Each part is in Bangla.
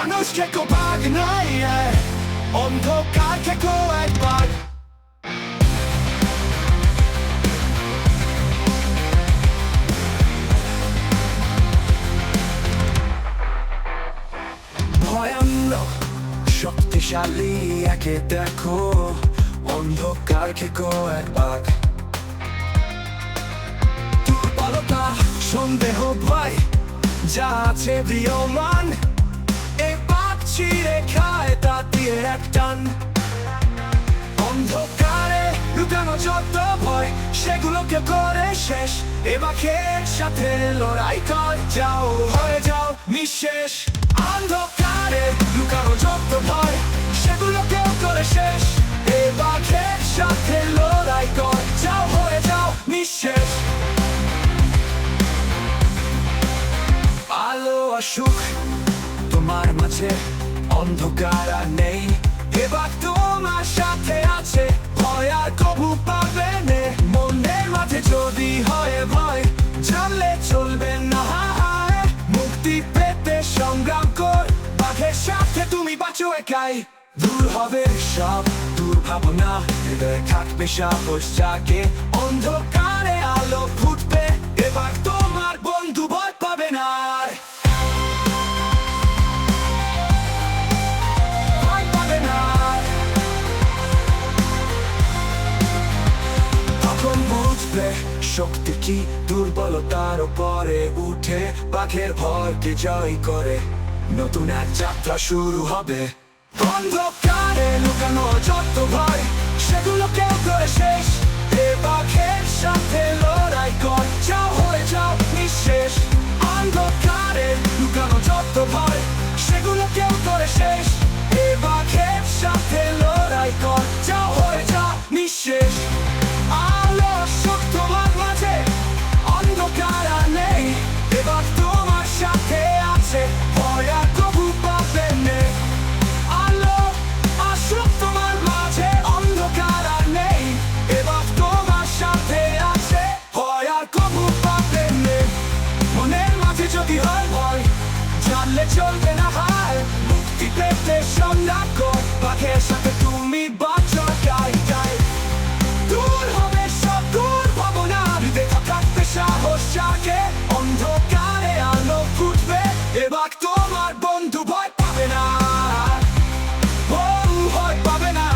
মানুষ খেকো ভাগ নাই, অন্ধকার খেকো একবার। ভয়ানক শক্তিশালী একে দেখো, অন্ধকার খেকো একবার। দুর্বলতা সন্দেহ ভয় যা আছে প্রিয়মান, এই পাপ ছিঁড়ে খায় তা দিয়ে এক টান। অন্ধকারে লুকানো যত ভয় সেগুলোকে করে শেষ, এবাকে সাথে লড়াই কর, যাও হয়ে যাও নিঃশেষ। অন্ধকারে লুকানো যত ভয় সেগুলোকে করে শেষ, এবাকে সাথে লড়াই কর, যাও হয়ে যাও নিঃশেষ। আলো আসুক তোমার মাঝে, অন্ধকার আর নেই, এবার তোমার সাথে আছে, ভয় আর কবু পাবে নে। মনের মাঝে যদি হয় ভয়, জানলে চলবে না, মুক্তি পেতে সংগ্রাম কর, বাঘের সাথে তুমি বাঁচো একাই। দূর হবে সব দুর্ভাবনা, হৃদয়ে থাকবে সাহস জাগে, অন্ধকারে আলো ফুটবে, এবার তোমার বন্ধু ভয় পাবে না। শক্তি কি দুর্বলতার উপরে উঠে, বাঘের ভয়কে জয় করে নতুন এক যাত্রা শুরু হবে। অন্ধকারে লুকানো যত ভয় সেগুলোকে করে শেষ, এ বাঘের সাথে লড়াই কর, যাও হয়ে যাও নিঃশেষ। অন্ধকারে লুকানো যত ভয় সেগুলোকে করে শেষ, এ বাঘের সাথে লড়াই কর, যাও হয়ে যাও নিঃশেষ। আলো আসুক তোমার মাঝে, অন্ধকার আর নেই, এবার তোমার সাথে আছে, ভয় আর কবু পাবে নে। আলো আসুক তোমার মাঝে, অন্ধকার আর নেই, এবার তোমার সাথে আছে, ভয় আর কবু পাবে নে। মনের মাঝে যদি হয় ভয়, জানলে চলবে না হায়, মুক্তি পেতে সংগ্রাম কর, বাঘের সাথে তুমি বাঁচো গাই গাই। দূর হবে সব দুর্ভাবনা, হৃদয়ে থাকবে সাহস জাগে, অন্ধকারে আলো ফুটবে, এবার তোমার বন্ধু ভয় পাবে না, ভয় পাবে না।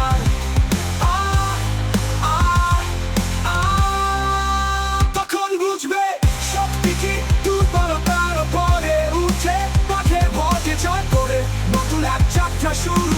তখন বুঝবে শক্তি কি দুর্বলতার উপরে উঠে, বাঘের ভয়কে জয় করে নতুন এক যাত্রা শুরু